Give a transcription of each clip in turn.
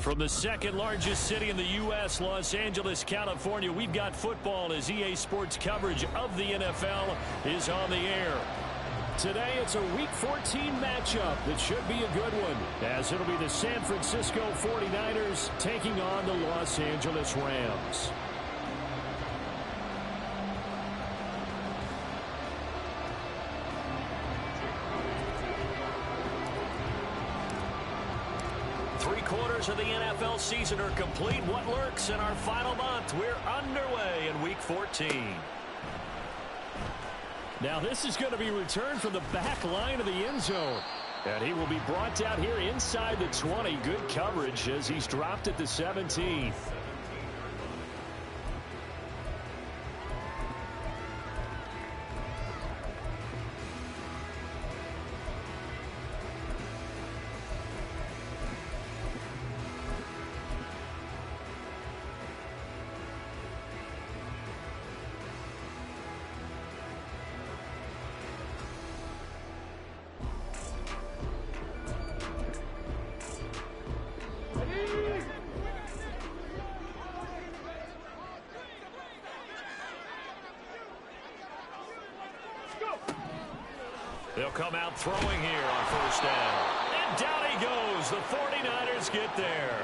From the second largest city in the U.S., Los Angeles, California, we've got football as EA Sports coverage of the NFL is on the air. Today, it's a Week 14 matchup that should be a good one, as it'll be the San Francisco 49ers taking on the Los Angeles Rams. Three-quarters of the NFL season are complete. What lurks in our final month? We're underway in Week 14. Now this is going to be returned from the back line of the end zone. And he will be brought down here inside the 20. Good coverage as he's dropped at the 17. They'll come out throwing here on first down. And down he goes. The 49ers get there.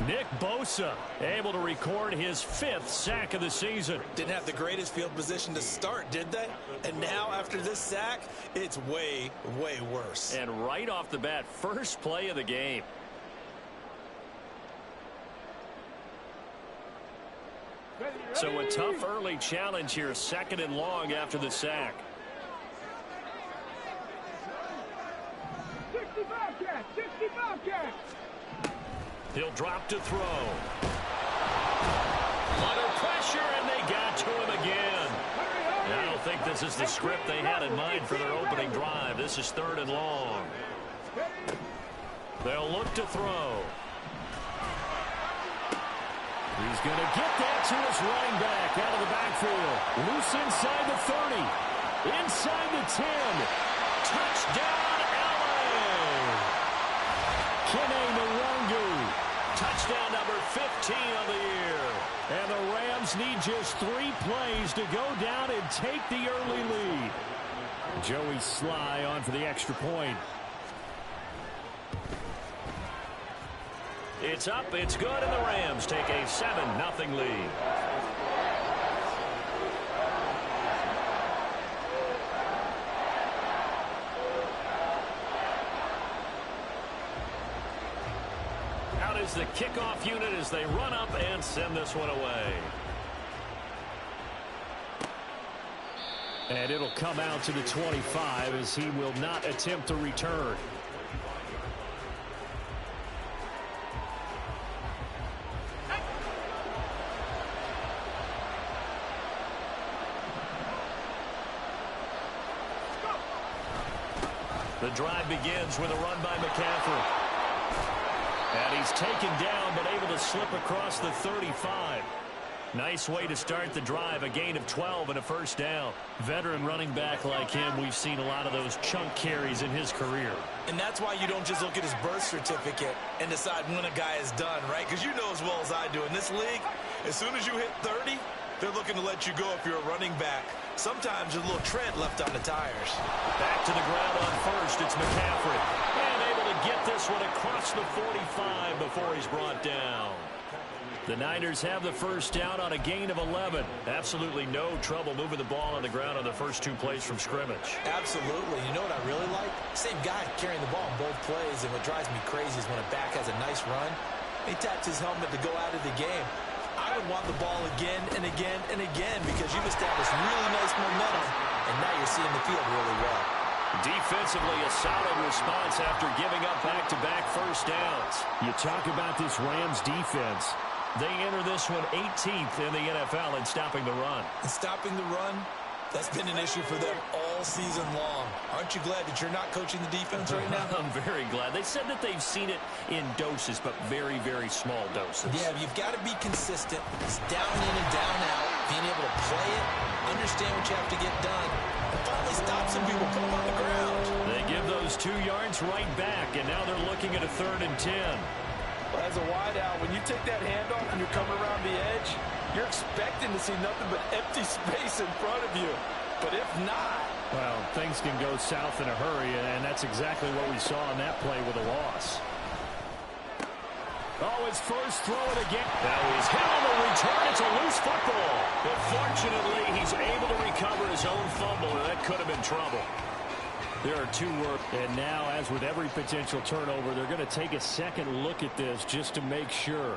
Nick Bosa able to record his 5th sack of the season. Didn't have the greatest field position to start, did they? And now after this sack, it's way, way worse. And right off the bat, first play of the game. So a tough early challenge here, 2nd and long after the sack. He'll drop to throw. Under pressure, and they got to him again. I don't think this is the script they had in mind for their opening drive. This is 3rd and long. They'll look to throw. He's going to get that to his running back out of the backfield. Loose inside the 30. Inside the 10. Touchdown, LA! Kene Nwangu. Touchdown number 15 of the year. And the Rams need just 3 plays to go down and take the early lead. Joey Sly on for the extra point. It's up, it's good, and the Rams take a 7-0 lead. Out is the kickoff unit as they run up and send this one away. And it'll come out to the 25 as he will not attempt to return. The drive begins with a run by McCaffrey. And he's taken down but able to slip across the 35. Nice way to start the drive, a gain of 12 and a first down. Veteran running back like him, we've seen a lot of those chunk carries in his career. And that's why you don't just look at his birth certificate and decide when a guy is done, right? Because you know as well as I do, in this league, as soon as you hit 30, they're looking to let you go if you're a running back. Sometimes there's a little tread left on the tires. Back to the ground on first. It's McCaffrey. And able to get this one across the 45 before he's brought down. The Niners have the first down on a gain of 11. Absolutely no trouble moving the ball on the ground on the first 2 plays from scrimmage. Absolutely. You know what I really like? Same guy carrying the ball in both plays. And what drives me crazy is when a back has a nice run, he taps his helmet to go out of the game. I would want the ball again and again and again because you've established really nice momentum, and now you're seeing the field really well. Defensively, a solid response after giving up back-to-back first downs. You talk about this Rams defense. They enter this one 18th in the NFL in stopping the run. And stopping the run, that's been an issue for them all season long. Aren't you glad that you're not coaching the defense right now? I'm very glad. They said that they've seen it in doses, but very, very small doses. Yeah, you've got to be consistent. It's down in and down out. Being able to play it, understand what you have to get done, and finally stop some people, put them on the ground. They give those 2 yards right back, and now they're looking at a 3rd and 10. Well, as a wideout, when you take that handoff and you're coming around the edge, you're expecting to see nothing but empty space in front of you. But if not... Well, things can go south in a hurry, and that's exactly what we saw on that play with a loss. Oh, his first throw it again. Now he's hit on the return. It's a loose football. But fortunately, he's able to recover his own fumble, and that could have been trouble. There are two work. And now, as with every potential turnover, they're going to take a second look at this just to make sure.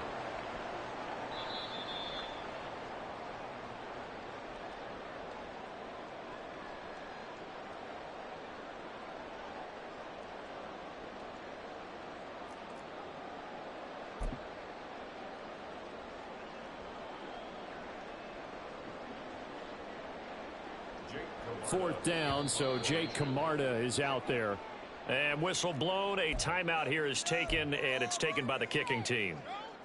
Fourth down, so Jake Camarda is out there. And whistle blown, a timeout here is taken, and it's taken by the kicking team.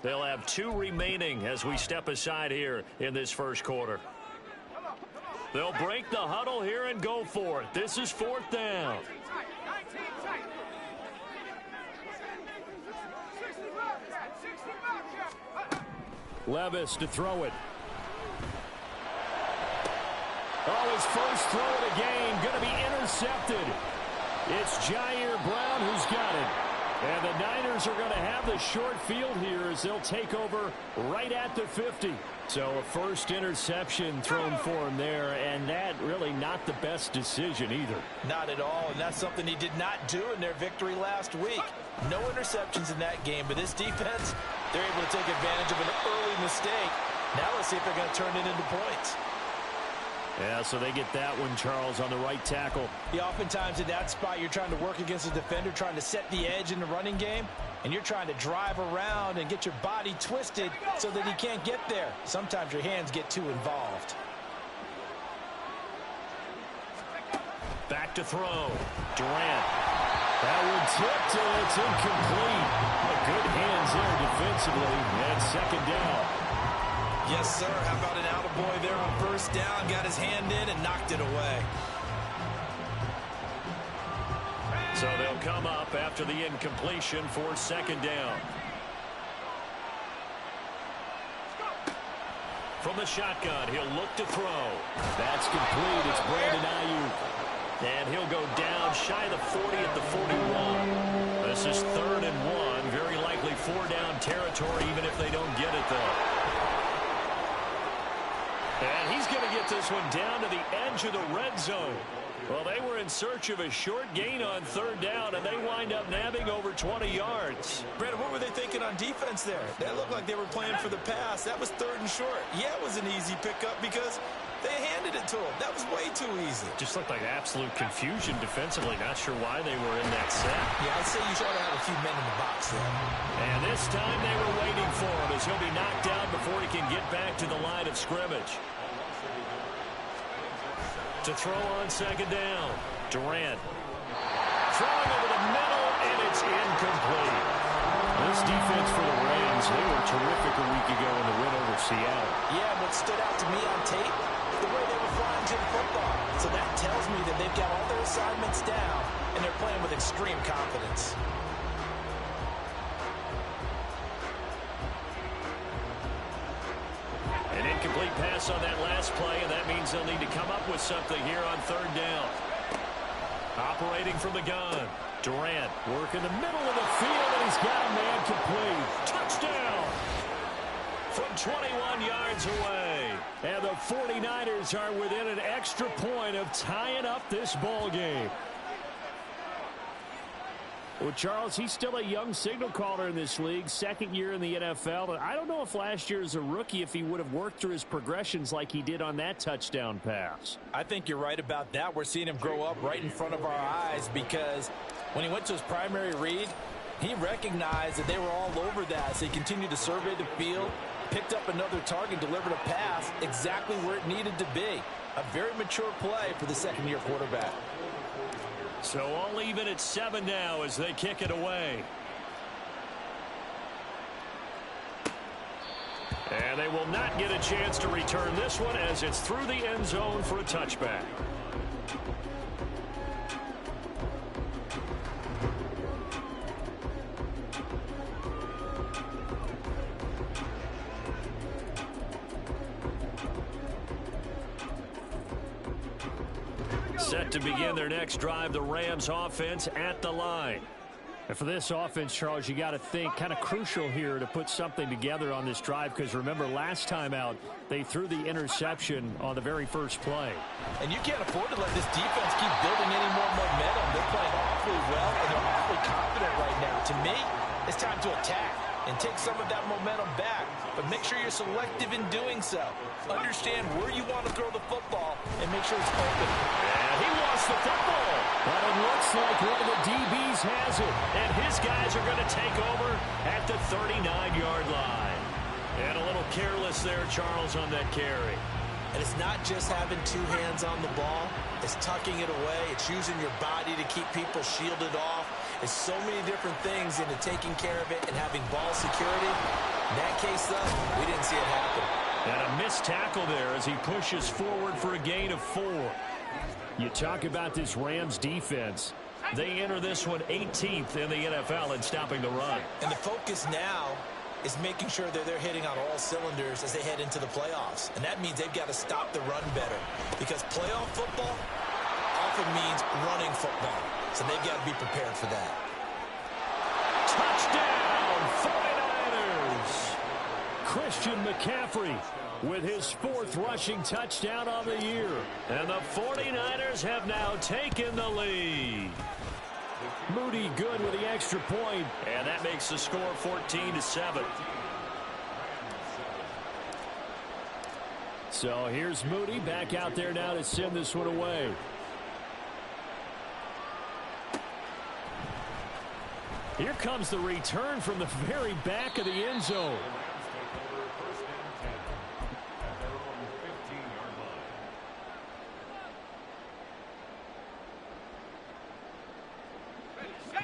They'll have 2 remaining as we step aside here in this first quarter. They'll break the huddle here and go for it. This is 4th down. Levis to throw it. Oh, his first throw of the game going to be intercepted. It's Jair Brown who's got it. And the Niners are going to have the short field here as they'll take over right at the 50. So a first interception thrown for him there, and that really not the best decision either. Not at all, and that's something he did not do in their victory last week. No interceptions in that game, but this defense, they're able to take advantage of an early mistake. Now let's see if they're going to turn it into points. Yeah, so they get that one, Charles, on the right tackle. Yeah, oftentimes in that spot, you're trying to work against a defender, trying to set the edge in the running game, and you're trying to drive around and get your body twisted so that he can't get there. Sometimes your hands get too involved. Back to throw. Durant. That one tipped, and it's incomplete. Good hands there defensively, and second down. Yes, sir. How about an attaboy there on first down? Got his hand in and knocked it away. So they'll come up after the incompletion for second down. From the shotgun, he'll look to throw. That's complete. It's Brandon Ayuk. And he'll go down shy of the 40 at the 41. This is 3rd and 1. Very likely 4-down territory, even if they don't get it, though. And he's going to get this one down to the edge of the red zone. Well, they were in search of a short gain on 3rd down, and they wind up nabbing over 20 yards. Brandon, what were they thinking on defense there? That looked like they were playing for the pass. That was 3rd and short. Yeah, it was an easy pickup because they handed it to him. That was way too easy. Just looked like absolute confusion defensively. Not sure why they were in that set. Yeah, I'd say you try to have a few men in the box there. And this time they were waiting for him as he'll be knocked down before he can get back to the line of scrimmage. To throw on second down. Durant. Throwing over the middle, and it's incomplete. This defense for the Rams, they were terrific a week ago in the win over Seattle. Yeah, what stood out to me on tape, the way they were flying to the football. So that tells me that they've got all their assignments down, and they're playing with extreme confidence. An incomplete pass on that last play, and that means they'll need to come up with something here on 3rd down. Operating from the gun. Durant working the middle of the field, and he's got a man complete. Touchdown! From 21 yards away. And the 49ers are within an extra point of tying up this ball game. Well, Charles, he's still a young signal caller in this league, 2nd year in the NFL. I don't know if last year as a rookie, if he would have worked through his progressions like he did on that touchdown pass. I think you're right about that. We're seeing him grow up right in front of our eyes because when he went to his primary read, he recognized that they were all over that. So he continued to survey the field, picked up another target, delivered a pass exactly where it needed to be. A very mature play for the 2nd-year quarterback. So all even at 7 now as they kick it away. And they will not get a chance to return this one as it's through the end zone for a touchback. Set to begin their next drive, the Rams offense at the line. And for this offense, Charles, you got to think kind of crucial here to put something together on this drive, because remember last time out they threw the interception on the very first play. And you can't afford to let this defense keep building any more momentum. They're playing awfully well, and they're awfully confident right now. To me, it's time to attack and take some of that momentum back. But make sure you're selective in doing so. Understand where you want to throw the football and make sure it's open. And he lost the football. But it looks like one of the DBs has it. And his guys are going to take over at the 39-yard line. And a little careless there, Charles, on that carry. And it's not just having two hands on the ball. It's tucking it away. It's using your body to keep people shielded off. It's so many different things into taking care of it and having ball security. In that case, though, we didn't see it happen. And a missed tackle there as he pushes forward for a gain of 4. You talk about this Rams defense. They enter this one 18th in the NFL in stopping the run. And the focus now is making sure that they're hitting on all cylinders as they head into the playoffs. And that means they've got to stop the run better, because playoff football often means running football. So they've got to be prepared for that. Touchdown, 49ers! Christian McCaffrey with his 4th rushing touchdown of the year. And the 49ers have now taken the lead. Moody good with the extra point, and that makes the score 14-7. So here's Moody back out there now to send this one away. Here comes the return from the very back of the end zone.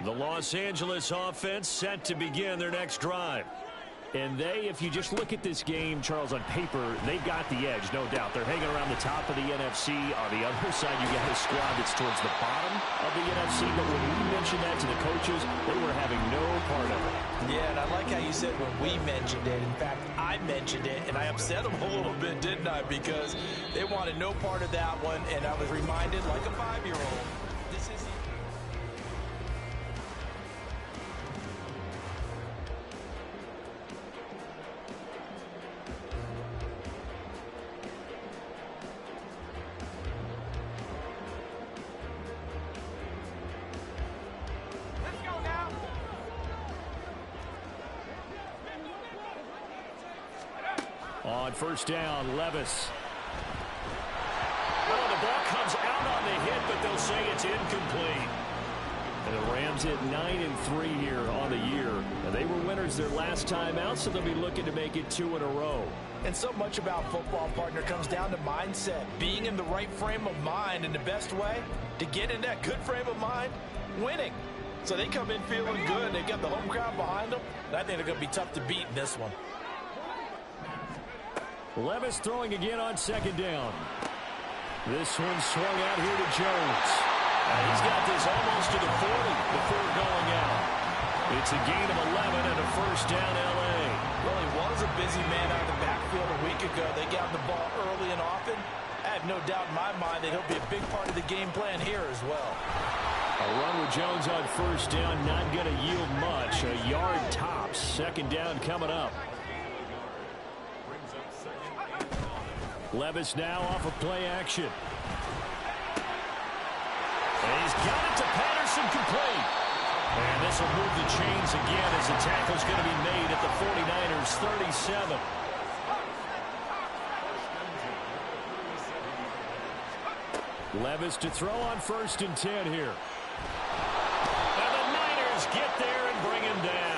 The Los Angeles offense set to begin their next drive. And they, if you just look at this game, Charles, on paper, they've got the edge, no doubt. They're hanging around the top of the NFC. On the other side, you got a squad that's towards the bottom of the NFC. But when we mentioned that to the coaches, they were having no part of it. Yeah, and I like how you said when we mentioned it. In fact, I mentioned it, and I upset them a little bit, didn't I? Because they wanted no part of that one, and I was reminded like a 5-year-old. This is... On first down, Levis. Oh, the ball comes out on the hit, but they'll say it's incomplete. And the Rams hit 9-3 here on the year. And they were winners their last time out, so they'll be looking to make it 2 in a row. And so much about football, partner, comes down to mindset. Being in the right frame of mind, and the best way to get in that good frame of mind, winning. So they come in feeling good. They've got the home crowd behind them. And I think they're going to be tough to beat in this one. Levis throwing again on second down. This one swung out here to Jones. He's got this almost to the 40 before going out. It's a gain of 11 and a first down L.A. Well, he was a busy man out of the backfield a week ago. They got the ball early and often. I have no doubt in my mind that he'll be a big part of the game plan here as well. A run with Jones on first down, not going to yield much. A yard tops. Second down coming up. Levis now off of play action. And he's got it to Patterson, complete. And this will move the chains again as the tackle's going to be made at the 49ers 37. Levis to throw on first and 10 here. And the Niners get there and bring him down.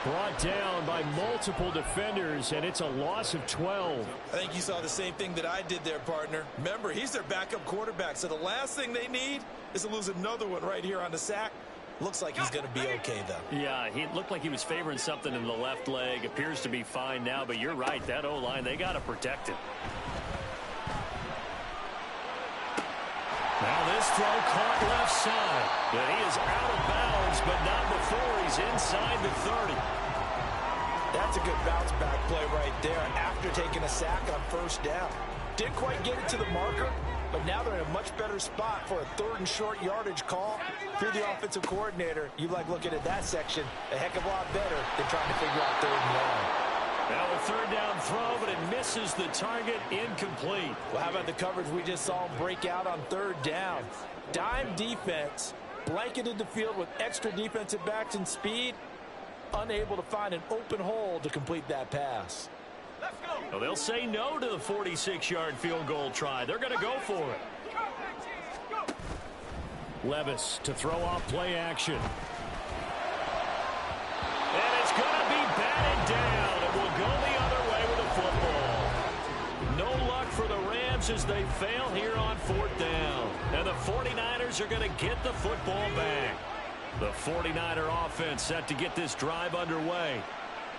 Brought down by multiple defenders, and it's a loss of 12. I think you saw the same thing that I did there, partner. Remember, he's their backup quarterback, so the last thing they need is to lose another one right here on the sack. Looks like he's going to be okay, though. Yeah, he looked like he was favoring something in the left leg. Appears to be fine now, but you're right. That O-line, they got to protect him. Now this throw caught left side. But he is out of bounds, but not before he's inside the 30. That's a good bounce back play right there after taking a sack on first down. Didn't quite get it to the marker, but now they're in a much better spot for a 3rd and short yardage call. If you're the offensive coordinator, you like looking at that section a heck of a lot better than trying to figure out 3rd and long. Now a 3rd down throw, but it misses the target, incomplete. Well, how about the coverage we just saw break out on 3rd down? Dime defense, blanketed the field with extra defensive backs and speed, unable to find an open hole to complete that pass. Let's go. Well, they'll say no to the 46-yard field goal try. They're going to go for it. Levis to throw off play action. And it's going to be batted down. It will go the other way with the football. No luck for the Rams as they fail here on 4th down. And the 49ers are going to get the football back. The 49er offense set to get this drive underway.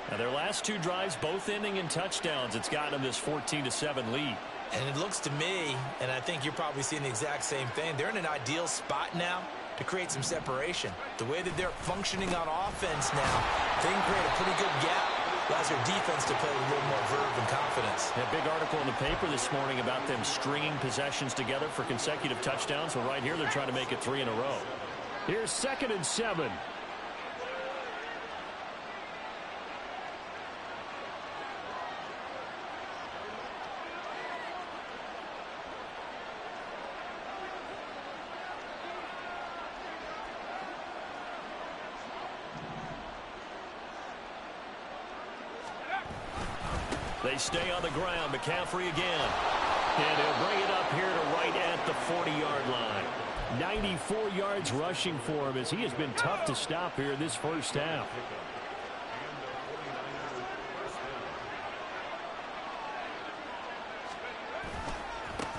Now their last 2 drives both ending in touchdowns. It's gotten them this 14-7 lead. And it looks to me, and I think you're probably seeing the exact same thing, they're in an ideal spot now to create some separation. The way that they're functioning on offense now, they can create a pretty good gap. Allows their defense to play with a little more verve and confidence. A big article in the paper this morning about them stringing possessions together for consecutive touchdowns. Well, right here they're trying to make it 3 in a row. Here's 2nd and 7. They stay on the ground. McCaffrey again. And he'll bring it up here to right at the 40-yard line. 94 yards rushing for him as he has been tough to stop here in this first half.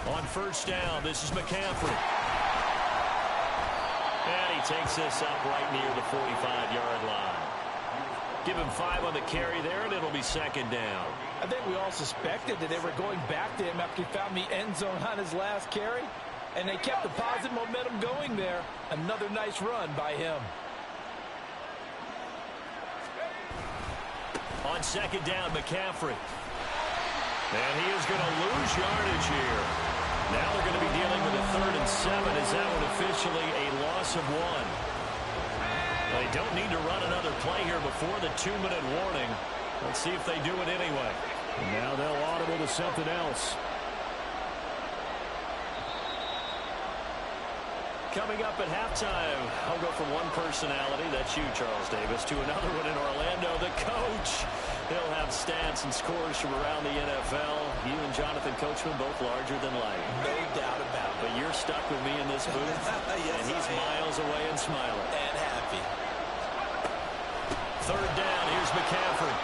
On 1st down, this is McCaffrey. And he takes this up right near the 45-yard line. Give him 5 on the carry there, and it'll be 2nd down. I think we all suspected that they were going back to him after he found the end zone on his last carry, and they kept the positive momentum going there. Another nice run by him. On 2nd down, McCaffrey. And he is going to lose yardage here. Now they're going to be dealing with a 3rd and 7. Is that one officially a loss of 1? They don't need to run another play here before the 2-minute warning. Let's see if they do it anyway. And now they'll audible to something else. Coming up at halftime, I'll go from one personality, that's you, Charles Davis, to another one in Orlando, the coach. He'll have stats and scores from around the NFL. You and Jonathan Coachman both larger than life. No doubt about it. But you're stuck with me in this booth, yes, and he's miles away and smiling. And happy. 3rd down, here's McCaffrey.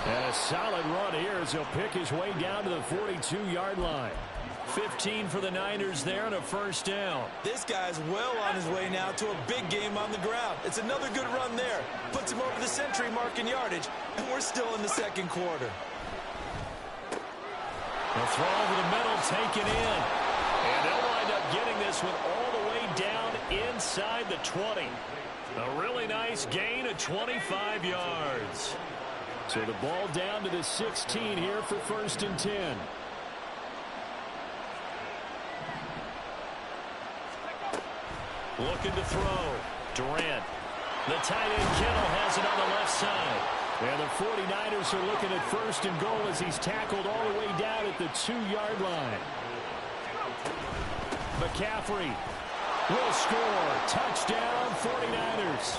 And a solid run here as he'll pick his way down to the 42-yard line. 15 for the Niners there and a 1st down. This guy's well on his way now to a big game on the ground. It's another good run there. Puts him over the century mark in yardage, and we're still in the 2nd quarter. The throw over the middle, taken in. And they'll wind up getting this one all the way down inside the 20. A really nice gain of 25 yards. So the ball down to the 16 here for 1st and 10. Looking to throw. Durant. The tight end Kittle has it on the left side. And the 49ers are looking at 1st and goal as he's tackled all the way down at the 2-yard line. McCaffrey will score. Touchdown, 49ers.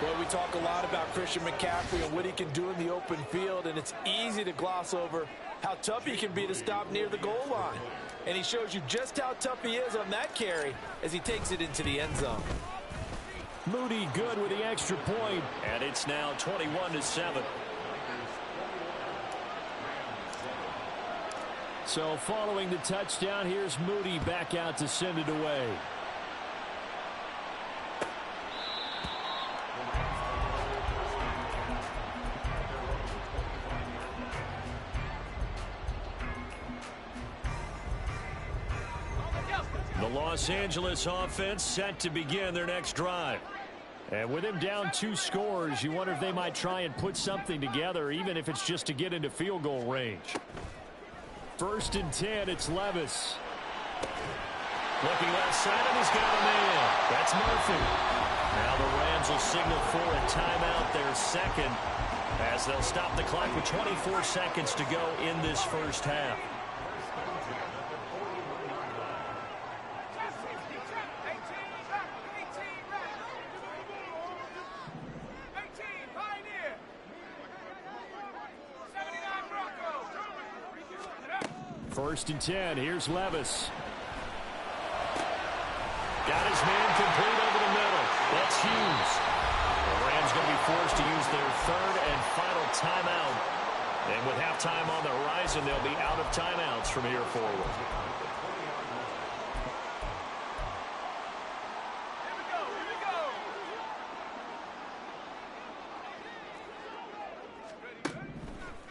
Well, we talk a lot about Christian McCaffrey and what he can do in the open field, and it's easy to gloss over how tough he can be to stop near the goal line. And he shows you just how tough he is on that carry as he takes it into the end zone. Moody good with the extra point, and it's now 21-7. So following the touchdown, here's Moody back out to send it away. The Los Angeles offense set to begin their next drive. And with him down 2 scores, you wonder if they might try and put something together, even if it's just to get into field goal range. First and 10, it's Levis. Looking left side, and he's got a man. That's Murphy. Now the Rams will signal for a timeout, their second, as they'll stop the clock with 24 seconds to go in this first half. First and 10, here's Levis. Got his man complete over the middle. That's Hughes. The Rams going to be forced to use their third and final timeout. And with halftime on the horizon, they'll be out of timeouts from here forward.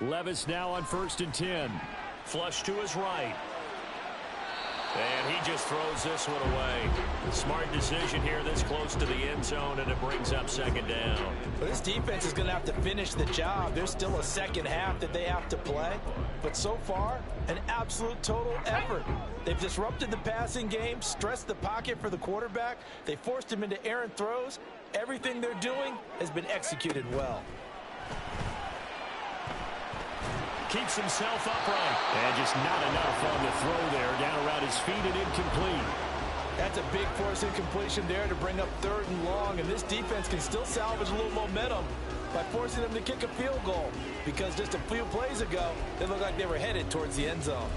Levis now on first and 10. Flush to his right. And he just throws this one away. Smart decision here this close to the end zone, and it brings up second down. But this defense is going to have to finish the job. There's still a second half that they have to play. But so far, an absolute total effort. They've disrupted the passing game, stressed the pocket for the quarterback. They forced him into errant throws. Everything they're doing has been executed well. Keeps himself upright. And just not enough on the throw there. Down around his feet and incomplete. That's a big force incompletion there to bring up third and long. And this defense can still salvage a little momentum by forcing them to kick a field goal. Because just a few plays ago, they looked like they were headed towards the end zone.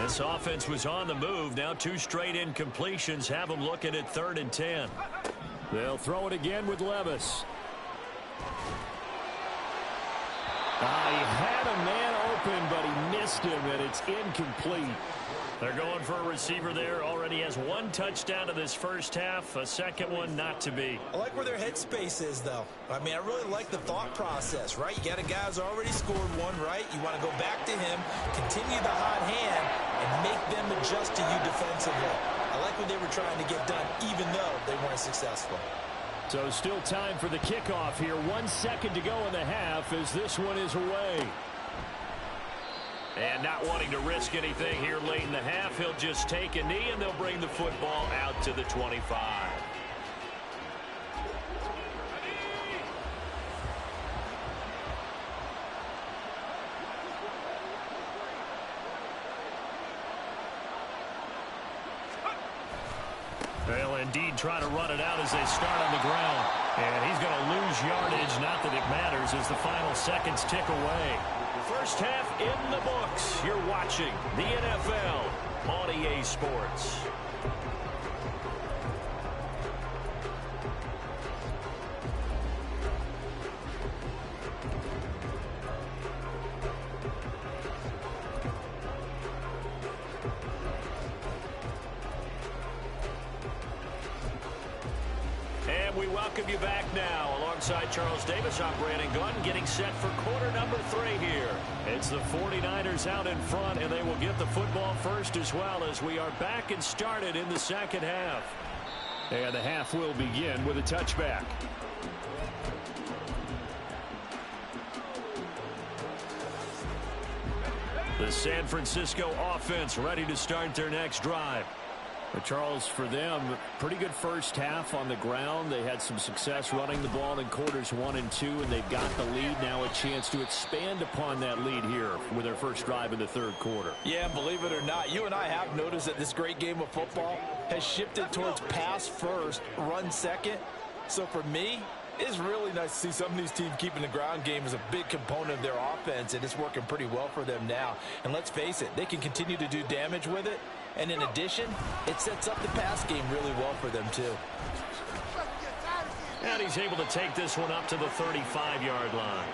This offense was on the move. Now two straight incompletions have them looking at third and 10. They'll throw it again with Levis. He had a man open, but he missed him, and it's incomplete. They're going for a receiver there. Already has one touchdown in this first half. A second one not to be. I like where their headspace is, though. I mean, I really like the thought process, right? You got a guy who's already scored one, right? You want to go back to him, continue the hot hand, and make them adjust to you defensively. I like what they were trying to get done, even though they weren't successful. So still time for the kickoff here. 1 second to go in the half as this one is away. And not wanting to risk anything here late in the half, he'll just take a knee, and they'll bring the football out to the 25. They'll indeed try to run it out as they start on the ground. And he's going to lose yardage. Not that it matters as the final seconds tick away. First half in the books. You're watching the NFL on EA Sports. And we welcome you back now. Alongside Charles Davis, I'm Brandon Gunn, getting set for quarter number 3 here. It's the 49ers out in front, and they will get the football first as well as we are back and started in the second half. And the half will begin with a touchback. The San Francisco offense ready to start their next drive. But Charles, for them, pretty good first half on the ground. They had some success running the ball in quarters 1 and 2, and they've got the lead. Now a chance to expand upon that lead here with their first drive in the third quarter. Yeah, and believe it or not, you and I have noticed that this great game of football has shifted towards pass first, run second. So for me, it's really nice to see some of these teams keeping the ground game as a big component of their offense, and it's working pretty well for them now. And let's face it, they can continue to do damage with it. And in addition, it sets up the pass game really well for them, too. And he's able to take this one up to the 35-yard line.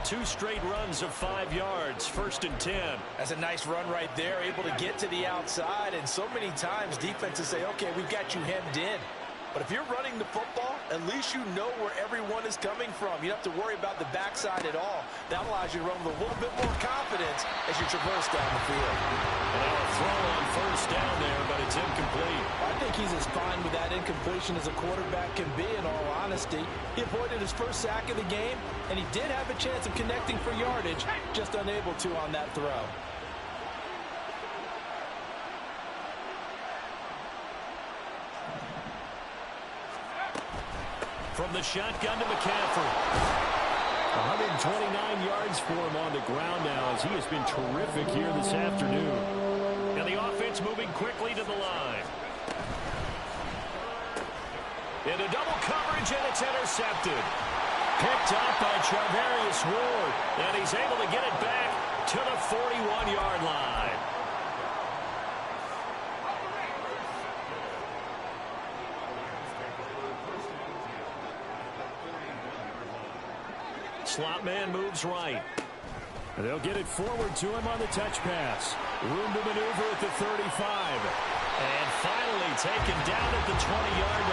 2 straight runs of 5 yards, first and 10. That's a nice run right there, able to get to the outside. And so many times defenses say, okay, we've got you hemmed in. But if you're running the football, at least you know where everyone is coming from. You don't have to worry about the backside at all. That allows you to run with a little bit more confidence as you traverse down the field. And now a throw on first down there, but it's incomplete. I think he's as fine with that incompletion as a quarterback can be, in all honesty. He avoided his first sack of the game, and he did have a chance of connecting for yardage, just unable to on that throw. From the shotgun to McCaffrey. 129 yards for him on the ground now as he has been terrific here this afternoon. And the offense moving quickly to the line. Into double coverage, and it's intercepted. Picked up by Charvarius Ward, and he's able to get it back to the 41-yard line. Slot man moves right. And they'll get it forward to him on the touch pass. Room to maneuver at the 35. And finally taken down at the 20-yard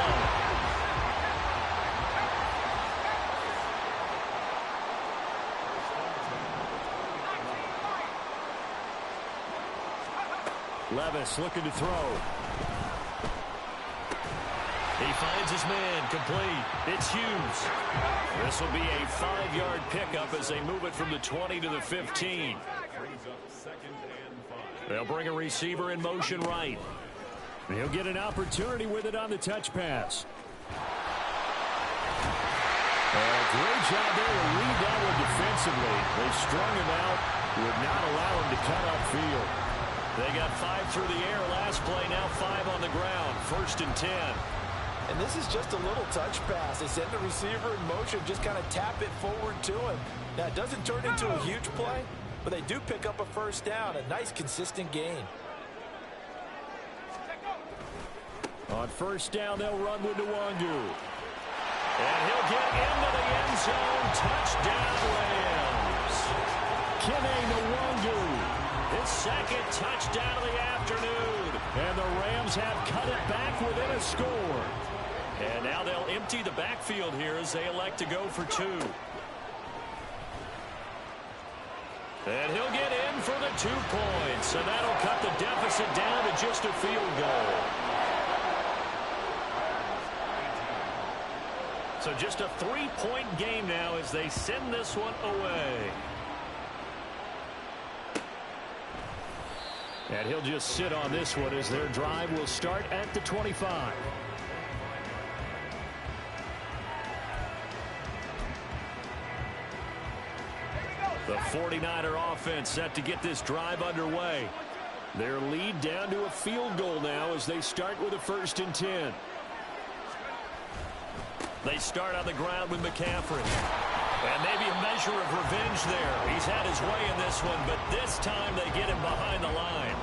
line. Levis looking to throw. He finds his man, complete. It's Hughes. This will be a 5-yard pickup as they move it from the 20 to the 15. They'll bring a receiver in motion right. He'll get an opportunity with it on the touch pass. Great job there to lead that one defensively. They strung him out, would not allow him to cut upfield. They got 5 through the air last play, now 5 on the ground. 1st and 10. And this is just a little touch pass. They send the receiver in motion, just kind of tap it forward to him. Now, it doesn't turn into a huge play, but they do pick up a first down, a nice, consistent gain. On first down, they'll run with Nwangu. And he'll get into the end zone. Touchdown, Rams. Kene Nwangu, his 2nd touchdown of the afternoon. And the Rams have cut it back within a score. And now they'll empty the backfield here as they elect to go for 2. And he'll get in for the 2 points. And that'll cut the deficit down to just a field goal. So just a 3-point game now as they send this one away. And he'll just sit on this one as their drive will start at the 25. The 49er offense set to get this drive underway. Their lead down to a field goal now as they start with a 1st and 10. They start on the ground with McCaffrey. And maybe a measure of revenge there. He's had his way in this one, but this time they get him behind the line.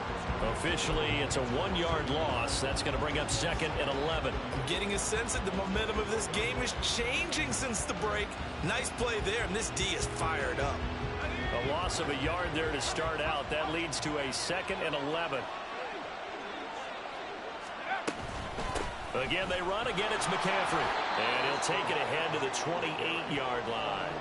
Officially, it's a 1-yard loss. That's going to bring up 2nd and 11. I'm getting a sense that the momentum of this game is changing since the break. Nice play there, and this D is fired up. A loss of a yard there to start out. That leads to a 2nd and 11. Again, they run. Again, it's McCaffrey. And he'll take it ahead to the 28-yard line.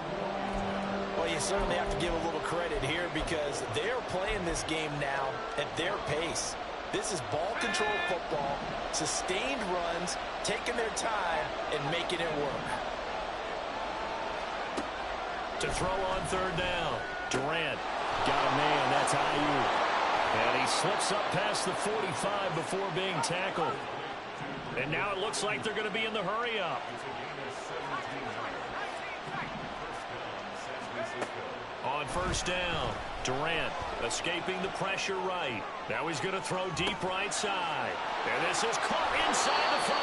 Well, you certainly have to give a little credit here because they're playing this game now at their pace. This is ball control football, sustained runs, taking their time, and making it work. To throw on 3rd down. Durant got a man. That's Ayuk. And he slips up past the 45 before being tackled. And now it looks like they're going to be in the hurry-up. On 1st down, Durant escaping the pressure right. Now he's going to throw deep right side. And this is caught inside the 5.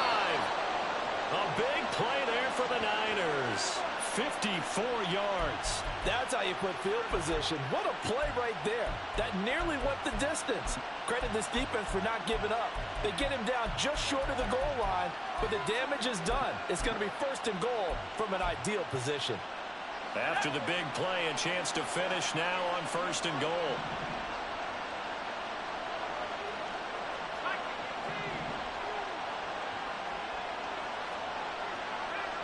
A big play there for the Niners. 54 yards. That's how you put field position. What a play right there. That nearly went the distance. Credit this defense for not giving up. They get him down just short of the goal line, but the damage is done. It's going to be 1st and goal from an ideal position. After the big play, a chance to finish now on 1st and goal.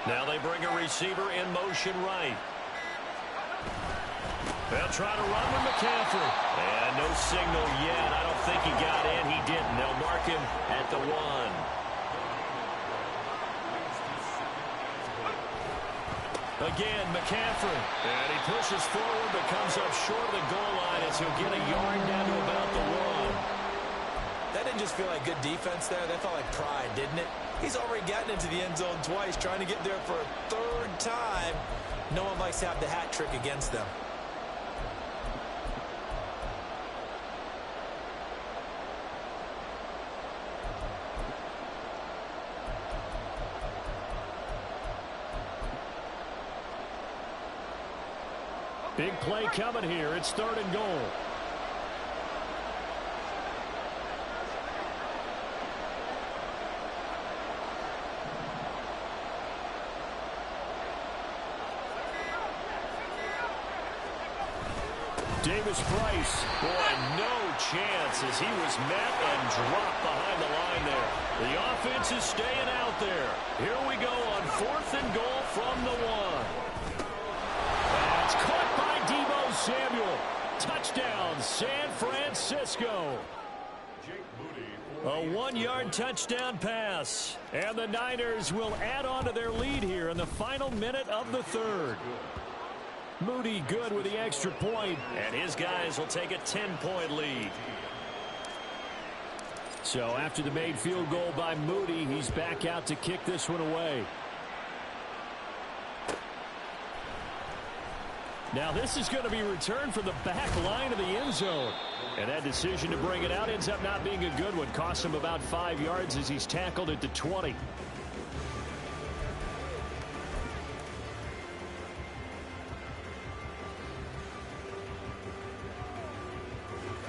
Now they bring a receiver in motion right. They'll try to run with McCaffrey. And no signal yet. I don't think he got in. He didn't. They'll mark him at the 1. Again, McCaffrey. And he pushes forward but comes up short of the goal line as he'll get a yard down to about the 1. That didn't just feel like good defense there. That felt like pride, didn't it? He's already gotten into the end zone twice, trying to get there for a 3rd time. No one likes to have the hat trick against them. Big play coming here. It's 3rd and goal. Davis Price, boy, no chance as he was met and dropped behind the line there. The offense is staying out there. Here we go on 4th and goal from the 1. That's caught by Deebo Samuel. Touchdown, San Francisco. A 1-yard touchdown pass. And the Niners will add on to their lead here in the final minute of the 3rd. Moody good with the extra point, and his guys will take a 10-point lead. So after the made field goal by Moody, he's back out to kick this one away. Now this is going to be returned from the back line of the end zone. And that decision to bring it out ends up not being a good one. Costs him about 5 yards as he's tackled at the 20.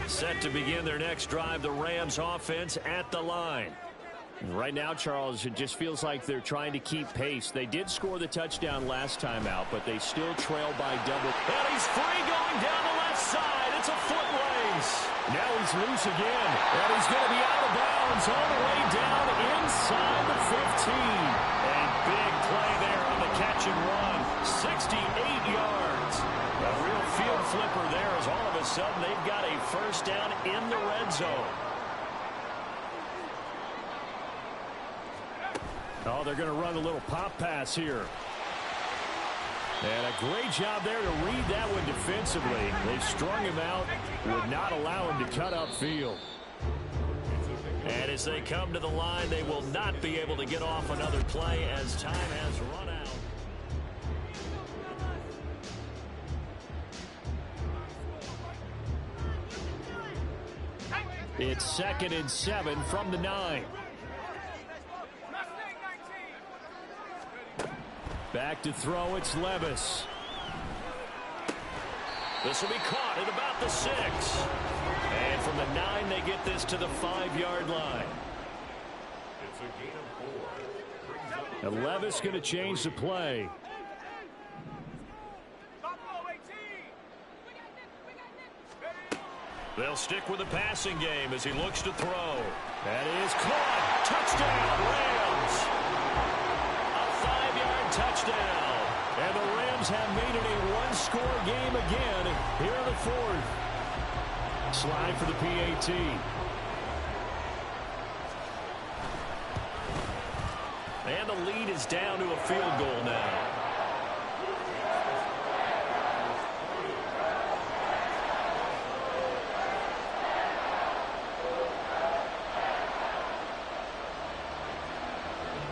Set to begin their next drive, the Rams offense at the line. Right now, Charles, it just feels like they're trying to keep pace. They did score the touchdown last time out, but they still trail by double. And he's free going down the left side. It's a foot race. Now he's loose again. And he's going to be out of bounds all the way down inside the 15. A big play there on the catch and run. 68 yards. A real field flipper there as all of a sudden they've got a first down in the red zone. Oh, they're going to run a little pop pass here. And a great job there to read that one defensively. They strung him out, would not allow him to cut upfield. And as they come to the line, they will not be able to get off another play as time has run out. It's 2nd and 7 from the 9. Back to throw, it's Levis. This will be caught at about the 6. And from the 9, they get this to the 5-yard line. It's a gain of 4. And Levis going to change the play. They'll stick with the passing game as he looks to throw. That is caught. Touchdown, Rams. Touchdown. And the Rams have made it a one-score game again here in the 4th. Slide for the PAT. And the lead is down to a field goal now.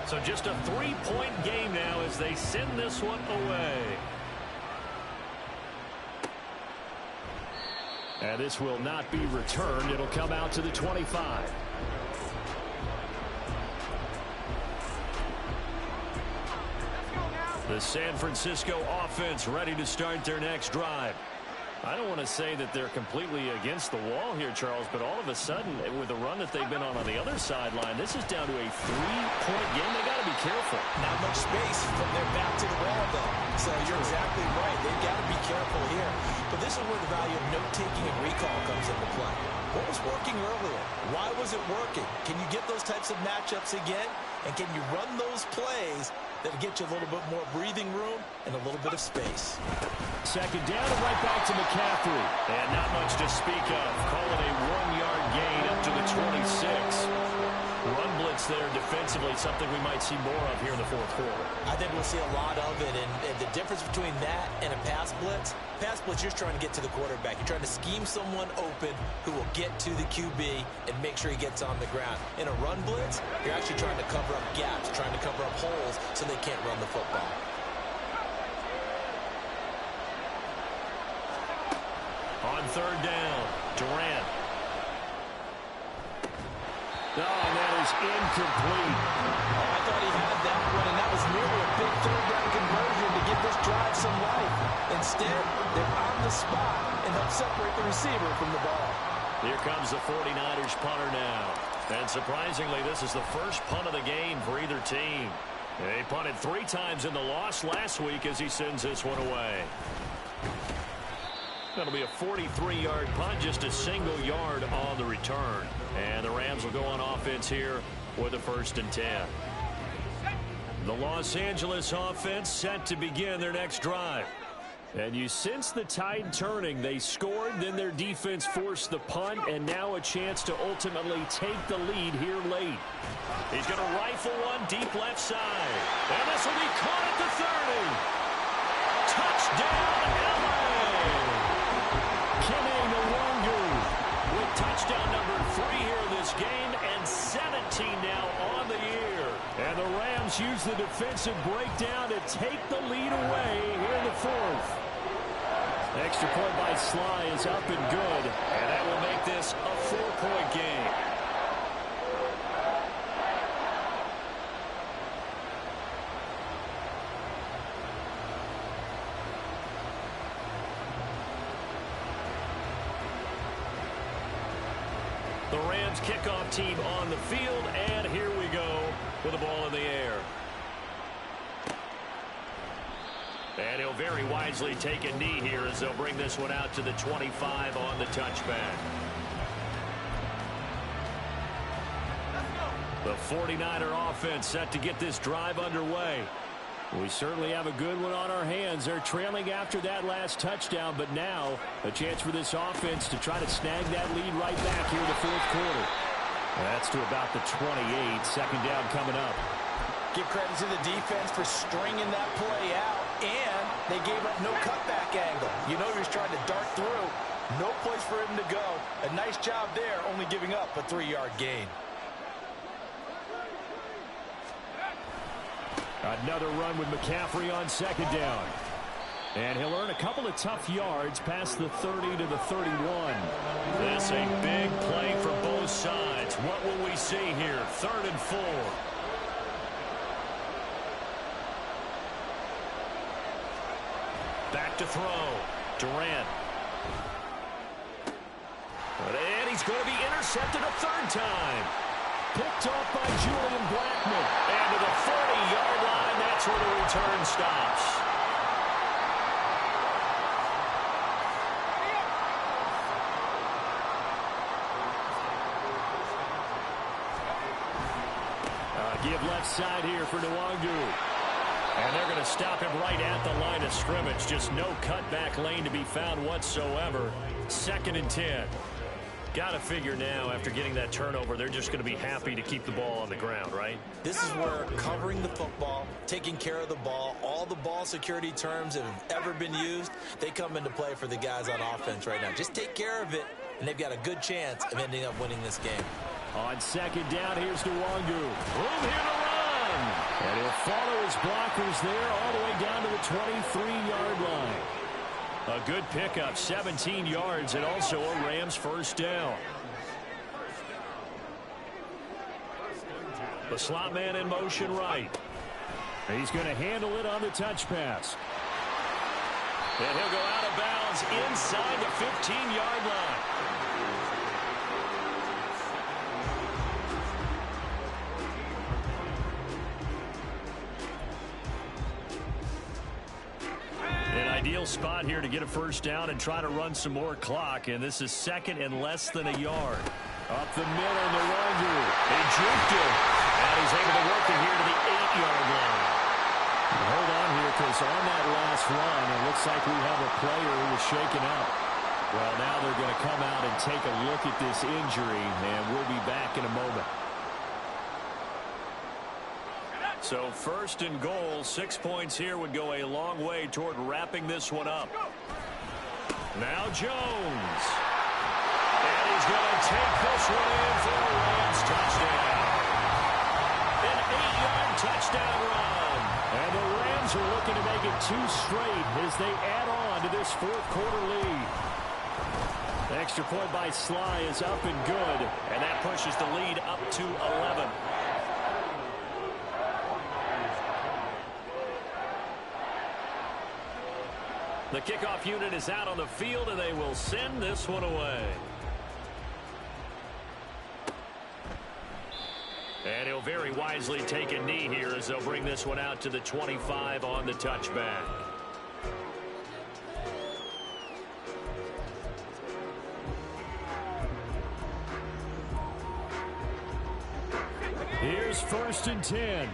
So just a 3-point game now as they send this one away. And this will not be returned. It'll come out to the 25. The San Francisco offense ready to start their next drive. I don't want to say that they're completely against the wall here, Charles, but all of a sudden, with the run that they've been on the other sideline, this is down to a 3-point game. They got to be careful. Not much space from their back to the wall, though. So you're exactly right. They've got to be careful here. But this is where the value of note-taking and recall comes into play. What was working earlier? Why was it working? Can you get those types of matchups again? And can you run those plays that'll get you a little bit more breathing room and a little bit of space. Second down and right back to McCaffrey. And not much to speak of. Call it a 1-yard gain up to the 26. Run blitz there defensively, something we might see more of here in the fourth quarter. I think we'll see a lot of it, and the difference between that and a pass blitz, you're trying to get to the quarterback. You're trying to scheme someone open who will get to the QB and make sure he gets on the ground. In a run blitz, you're actually trying to cover up gaps, trying to cover up holes so they can't run the football. On third down, Durant. Oh, and that is incomplete. Oh, I thought he had that one, and that was nearly a big third-down conversion to give this drive some life. Instead, they're on the spot and help separate the receiver from the ball. Here comes the 49ers punter now. And surprisingly, this is the first punt of the game for either team. They punted 3 times in the loss last week as he sends this one away. That'll be a 43-yard punt, just a single yard on the return. And the Rams will go on offense here with a 1st and 10. The Los Angeles offense set to begin their next drive. And you sense the tide turning. They scored, then their defense forced the punt, and now a chance to ultimately take the lead here late. He's going to rifle one deep left side. And this will be caught at the 30. Touchdown, LA! Touchdown number 3 here in this game, and 17 now on the year. And the Rams use the defensive breakdown to take the lead away here in the 4th. Extra point by Sly is up and good, and that will make this a 4-point game. The Rams kickoff team on the field, and here we go with the ball in the air. And he'll very wisely take a knee here as they'll bring this one out to the 25 on the touchback. The 49er offense set to get this drive underway. We certainly have a good one on our hands. They're trailing after that last touchdown, but now a chance for this offense to try to snag that lead right back here in the 4th quarter. That's to about the 28. Second down coming up. Give credit to the defense for stringing that play out, and they gave up no cutback angle. You know he was trying to dart through. No place for him to go. A nice job there, only giving up a 3-yard gain. Another run with McCaffrey on second down. And he'll earn a couple of tough yards past the 30 to the 31. This a big play for both sides. What will we see here? 3rd and 4. Back to throw. Durant. And he's going to be intercepted a 3rd time. Picked off by Julian Blackman. And to the 40-yard line, that's where the return stops. Give left side here for Nwangu. And they're going to stop him right at the line of scrimmage. Just no cutback lane to be found whatsoever. 2nd and 10. Got to figure now, after getting that turnover, they're just going to be happy to keep the ball on the ground, right? This is where covering the football, taking care of the ball, all the ball security terms that have ever been used, they come into play for the guys on offense right now. Just take care of it, and they've got a good chance of ending up winning this game. On second down, here's Nwangu. Room here to run. And he'll follow his blockers there all the way down to the 23-yard line. A good pickup, 17 yards, and also a Rams 1st down. The slot man in motion right. He's going to handle it on the touch pass. And he'll go out of bounds inside the 15-yard line. Ideal spot here to get a 1st down and try to run some more clock, and this is 2nd and less than a yard. Up the middle, Nwangu. He juked him, and he's able to work it here to the 8-yard line. Hold on here, because on that last run, it looks like we have a player who was shaken up. Well, now they're going to come out and take a look at this injury, and we'll be back in a moment. So first and goal, 6 points here would go a long way toward wrapping this one up. Now Jones. And he's going to take this one in for a Rams touchdown. An 8-yard touchdown run. And the Rams are looking to make it 2 straight as they add on to this fourth-quarter lead. The extra point by Sly is up and good. And that pushes the lead up to 11. The kickoff unit is out on the field, and they will send this one away. And he'll very wisely take a knee here as they'll bring this one out to the 25 on the touchback. Here's 1st and 10.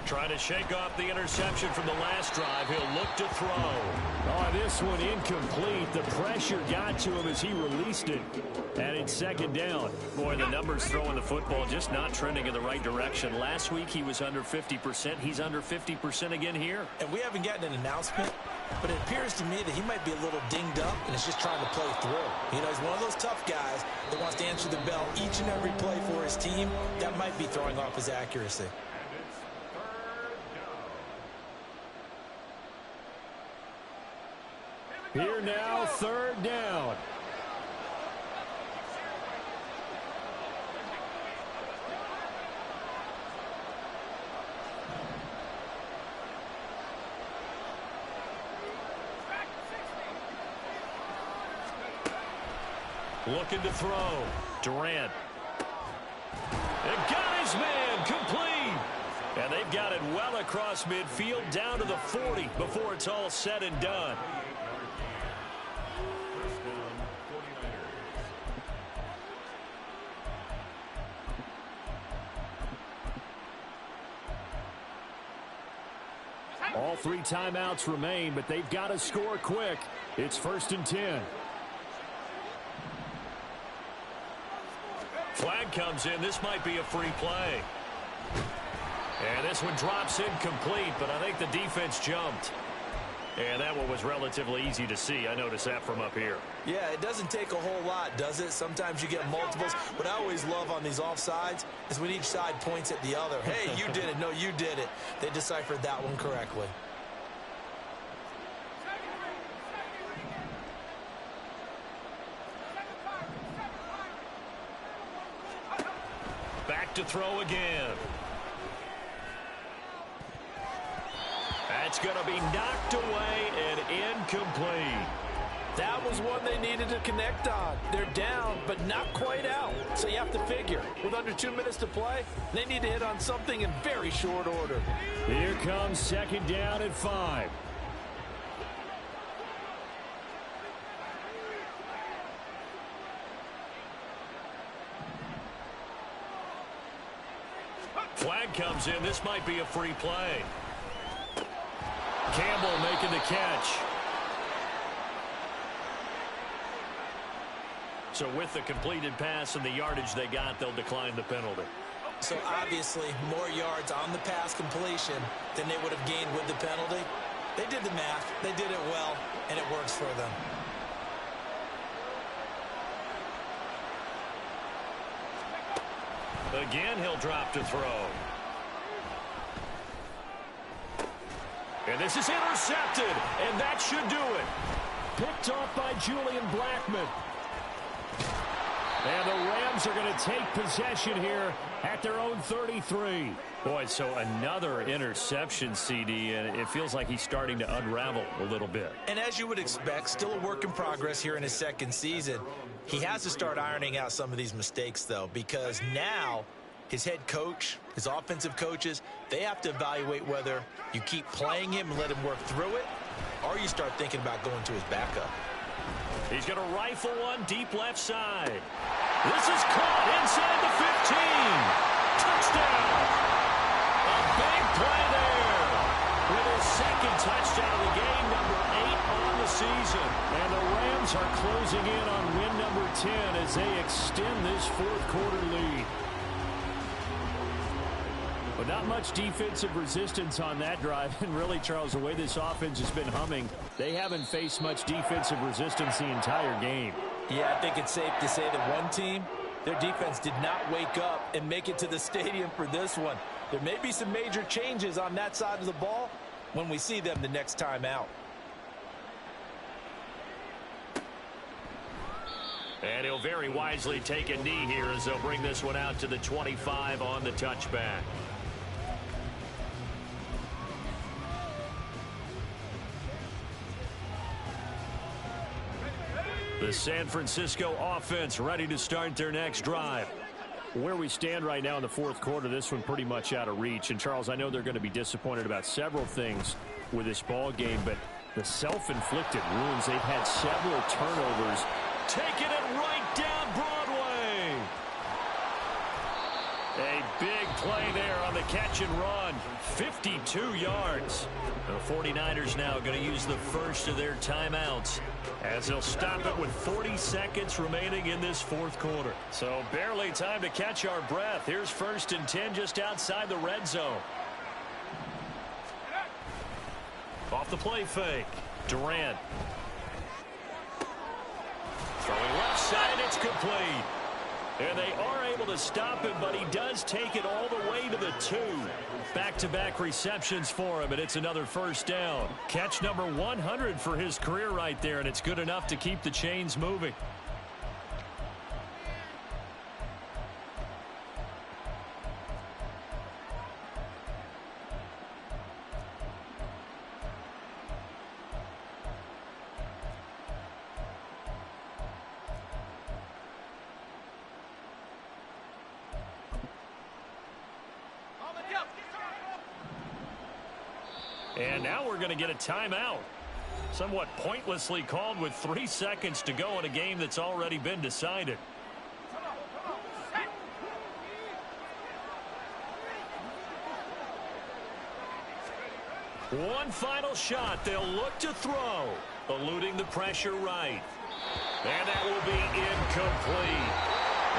Trying to shake off the interception from the last drive. He'll look to throw. Oh, this one incomplete. The pressure got to him as he released it. And it's 2nd down. Boy, the numbers throwing the football just not trending in the right direction. Last week he was under 50%. He's under 50% again here. And we haven't gotten an announcement, but it appears to me that he might be a little dinged up and is just trying to play through. You know, he's one of those tough guys that wants to answer the bell each and every play for his team. That might be throwing off his accuracy. Here now, 3rd down. Looking to throw. Durant. And got his man complete. And they've got it well across midfield down to the 40 before it's all said and done. All 3 timeouts remain, but they've got to score quick. It's 1st and 10. Flag comes in. This might be a free play. And this one drops incomplete, but I think the defense jumped. And that one was relatively easy to see. I noticed that from up here. Yeah, it doesn't take a whole lot, does it? Sometimes you get multiples. What I always love on these offsides is when each side points at the other. Hey, you did it. No, you did it. They deciphered that one correctly. Back to throw again. That's going to be knocked away and incomplete. That was one they needed to connect on. They're down, but not quite out. So you have to figure, with under 2 minutes to play, they need to hit on something in very short order. Here comes 2nd down and 5. Flag comes in. This might be a free play. Campbell making the catch. So with the completed pass and the yardage they got, they'll decline the penalty. So obviously more yards on the pass completion than they would have gained with the penalty. They did the math. They did it well, and it works for them. Again, he'll drop to throw. And this is intercepted, and that should do it. Picked off by Julian Blackmon. And the Rams are going to take possession here at their own 33. Boy, so another interception, CD, and it feels like he's starting to unravel a little bit. And as you would expect, still a work in progress here in his 2nd season. He has to start ironing out some of these mistakes, though, because now his head coach, his offensive coaches, they have to evaluate whether you keep playing him and let him work through it, or you start thinking about going to his backup. He's going to rifle one deep left side. This is caught inside the 15. Touchdown. A big play there. With his second touchdown of the game, number 8 on the season. And the Rams are closing in on win number 10 as they extend this fourth quarter lead. But not much defensive resistance on that drive. And really, Charles, the way this offense has been humming, they haven't faced much defensive resistance the entire game. Yeah, I think it's safe to say that one team, their defense did not wake up and make it to the stadium for this one. There may be some major changes on that side of the ball when we see them the next time out. And he'll very wisely take a knee here as they'll bring this one out to the 25 on the touchback. The San Francisco offense ready to start their next drive. Where we stand right now in the fourth quarter, this one pretty much out of reach. And, Charles, I know they're going to be disappointed about several things with this ball game, but the self-inflicted wounds, they've had several turnovers. Taking it right down Broadway. A big play there on the catch and run. 52 yards. The 49ers now going to use the first of their timeouts as they'll stop it with 40 seconds remaining in this fourth quarter. So barely time to catch our breath. Here's 1st and 10 just outside the red zone. Off the play fake. Durant. Throwing left side, it's complete. And they are able to stop him, but he does take it all the way to the 2. Back-to-back receptions for him, and it's another first down. Catch number 100 for his career right there, and it's good enough to keep the chains moving. And now we're going to get a timeout. Somewhat pointlessly called with 3 seconds to go in a game that's already been decided. One final shot. They'll look to throw. Eluding the pressure right. And that will be incomplete.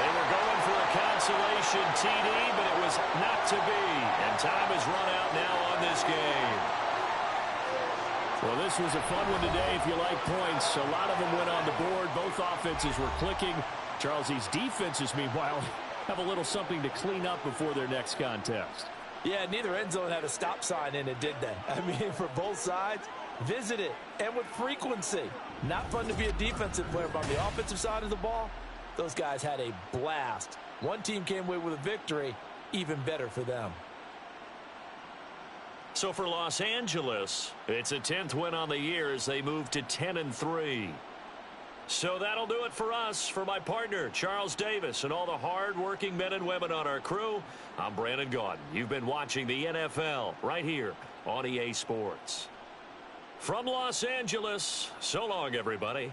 They were going for a consolation TD, but it was not to be. And time has run out now on this game. Well, this was a fun one today if you like points. A lot of them went on the board. Both offenses were clicking. Charles, these defenses, meanwhile, have a little something to clean up before their next contest. Yeah, neither end zone had a stop sign in it, did they? I mean, for both sides, visit it, and with frequency. Not fun to be a defensive player, but on the offensive side of the ball, those guys had a blast. One team came away with a victory, even better for them. So for Los Angeles, it's a 10th win on the year as they move to 10-3. So that'll do it for us. For my partner, Charles Davis, and all the hard-working men and women on our crew, I'm Brandon Gaudin. You've been watching the NFL right here on EA Sports. From Los Angeles, so long, everybody.